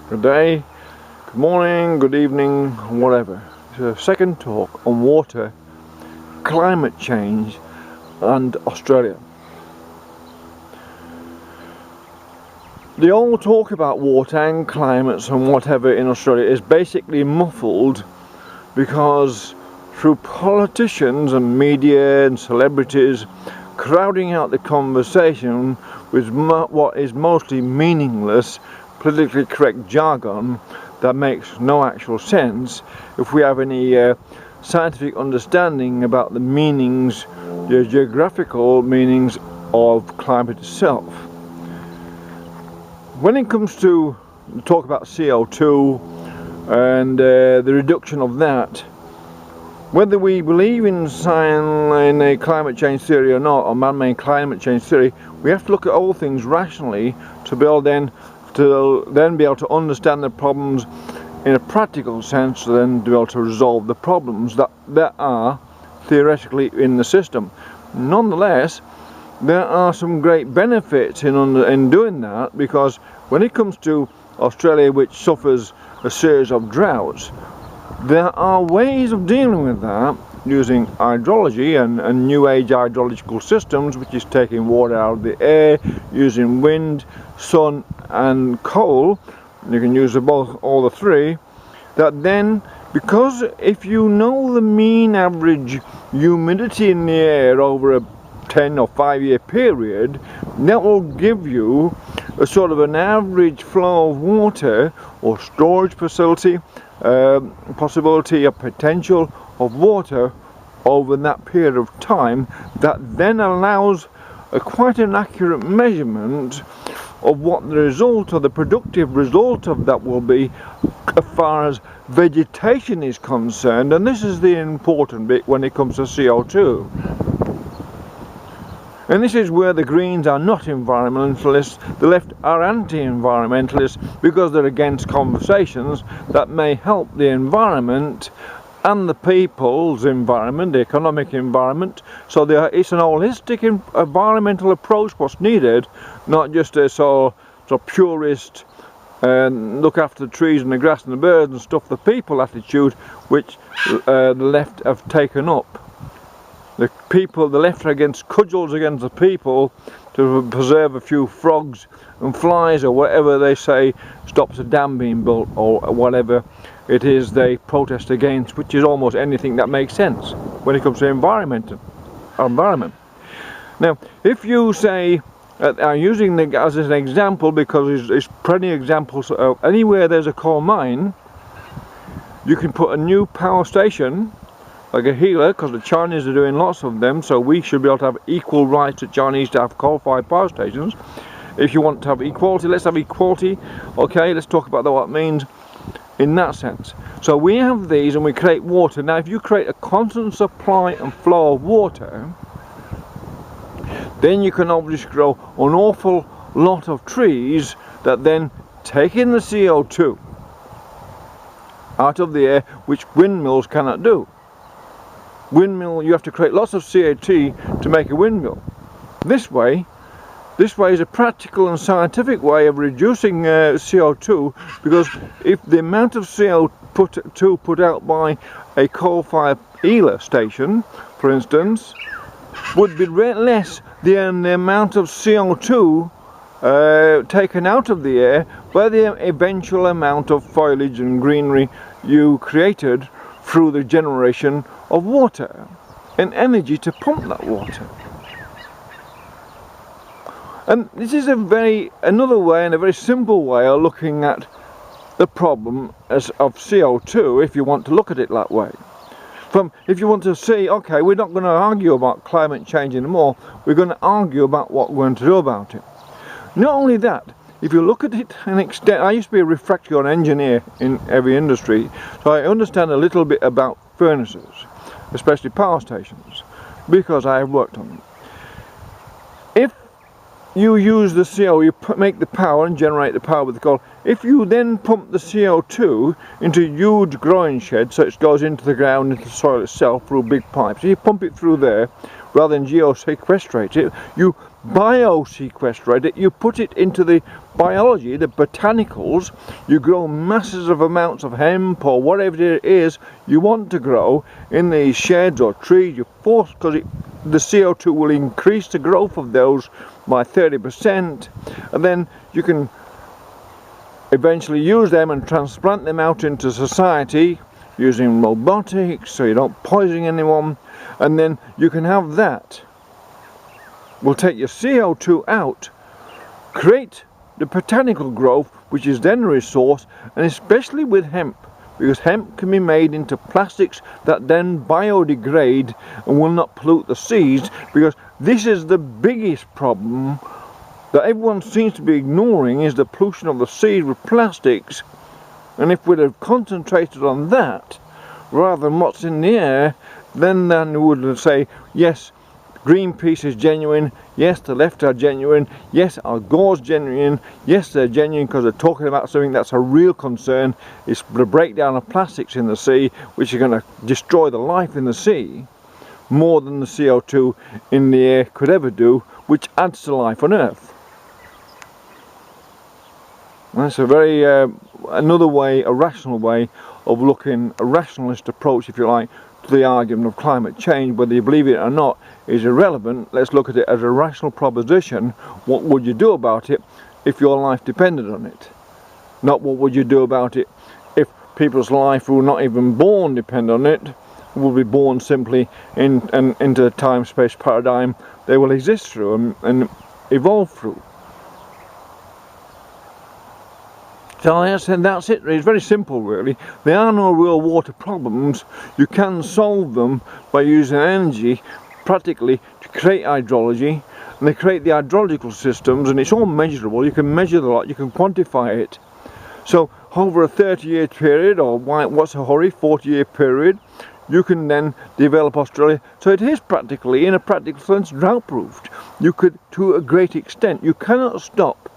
Good day, good morning, good evening, whatever. It's a second talk on water, climate change and Australia. The old talk about water and climates and whatever in Australia is basically muffled because through politicians and media and celebrities crowding out the conversation with what is mostly meaningless politically correct jargon that makes no actual sense if we have any scientific understanding about the meanings, the geographical meanings of climate itself. When it comes to talk about CO2 and the reduction of that, whether we believe in a climate change theory or not, or man-made climate change theory, we have to look at all things rationally to be able to understand the problems in a practical sense, to then be able to resolve the problems that are theoretically in the system. Nonetheless, there are some great benefits in doing that, because when it comes to Australia, which suffers a series of droughts, there are ways of dealing with that using hydrology and new age hydrological systems, which is taking water out of the air, using wind, sun and coal. You can use all the three. That then, because if you know the mean average humidity in the air over a 10 or 5 year period, that will give you a sort of an average flow of water or storage facility, possibility of potential of water over that period of time, that then allows quite an accurate measurement of what the result or the productive result of that will be as far as vegetation is concerned. And this is the important bit when it comes to CO2. And this is where the Greens are not environmentalists, the left are anti-environmentalists, because they're against conversations that may help the environment and the people's environment, the economic environment. So it's an holistic environmental approach what's needed, not just a sort of purist look after the trees and the grass and the birds and stuff the people attitude, which the left have taken up. The left are against cudgels against the people to preserve a few frogs and flies or whatever they say stops a dam being built, or whatever it is they protest against, which is almost anything that makes sense when it comes to environment. Now, if you say, I'm using as an example because there's plenty of examples of anywhere there's a coal mine, you can put a new power station like a healer, because the Chinese are doing lots of them, so we should be able to have equal rights to Chinese to have coal-fired power stations. If you want to have equality, let's have equality. Okay, let's talk about what it means in that sense. So we have these and we create water. Now if you create a constant supply and flow of water, then you can obviously grow an awful lot of trees that then take in the CO2 out of the air, which windmills cannot do. You have to create lots of CO2 to make a windmill. This way is a practical and scientific way of reducing CO2, because if the amount of CO2 put out by a coal-fired healer station, for instance, would be less than the amount of CO2 taken out of the air by the eventual amount of foliage and greenery you created through the generation of water and energy to pump that water. And this is another way, and a very simple way of looking at the problem of CO2, if you want to look at it that way. If you want to see, okay, we're not going to argue about climate change anymore, we're going to argue about what we're going to do about it. Not only that, if you look at it and extend, I used to be a refractory engineer in every industry, so I understand a little bit about furnaces, especially power stations, because I have worked on them. If you use the CO, you make the power and generate the power with the coal. If you then pump the CO2 into huge growing sheds, so it goes into the ground, into the soil itself through big pipes, you pump it through there rather than geosequestrate it, you biosequestrate it, you put it into the biology, the botanicals, you grow masses of amounts of hemp or whatever it is you want to grow in these sheds or trees. You force, because the CO2 will increase the growth of those by 30%, and then you can eventually use them and transplant them out into society using robotics, so you don't poison anyone, and then you can have that. We'll take your CO2 out, create the botanical growth, which is then a resource, and especially with hemp, because hemp can be made into plastics that then biodegrade and will not pollute the seas, because this is the biggest problem that everyone seems to be ignoring, is the pollution of the seas with plastics. And if we'd have concentrated on that rather than what's in the air, then we would say, yes, Greenpeace is genuine, yes, the left are genuine, yes, Al Gore's genuine, yes, they're genuine because they're talking about something that's a real concern. It's the breakdown of plastics in the sea, which are going to destroy the life in the sea more than the CO2 in the air could ever do, which adds to life on Earth. That's a very another way, a rational way of looking, a rationalist approach, if you like, to the argument of climate change. Whether you believe it or not is irrelevant. Let's look at it as a rational proposition. What would you do about it if your life depended on it? Not what would you do about it if people's life who were not even born depend on it, will be born simply into the time-space paradigm they will exist through and evolve through. So that's it. It's very simple, really. There are no real water problems. You can solve them by using energy, practically, to create hydrology, and they create the hydrological systems, and it's all measurable. You can measure the lot, you can quantify it. So over a 30-year period, or what's a hurry, 40-year period, you can then develop Australia. So it is practically, in a practical sense, drought-proofed. You could, to a great extent, you cannot stop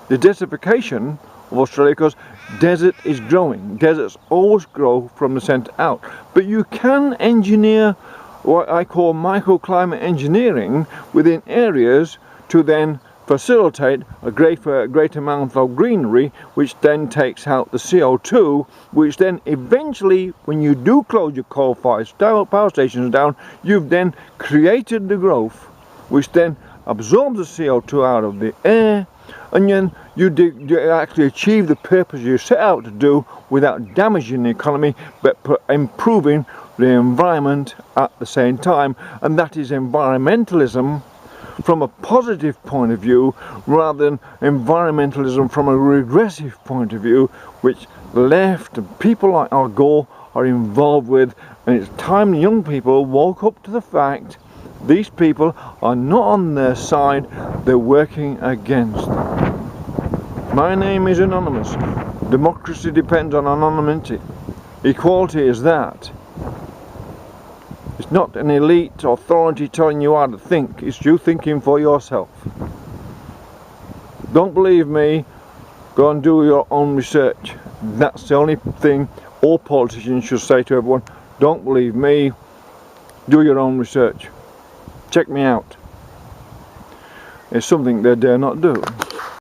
the desertification of Australia, because desert is growing. Deserts always grow from the centre out. But you can engineer what I call microclimate engineering within areas to then facilitate a great amount of greenery, which then takes out the CO2, which then eventually, when you do close your coal-fired power stations down, you've then created the growth, which then absorbs the CO2 out of the air, and then you actually achieve the purpose you set out to do without damaging the economy, but improving the environment at the same time. And that is environmentalism from a positive point of view, rather than environmentalism from a regressive point of view, which the left and people like Al Gore are involved with. And it's time the young people woke up to the fact these people are not on their side, they're working against them. My name is Anonymous. Democracy depends on anonymity. Equality is that. It's not an elite authority telling you how to think, it's you thinking for yourself. Don't believe me, go and do your own research. That's the only thing all politicians should say to everyone. Don't believe me, do your own research. Check me out. It's something they dare not do.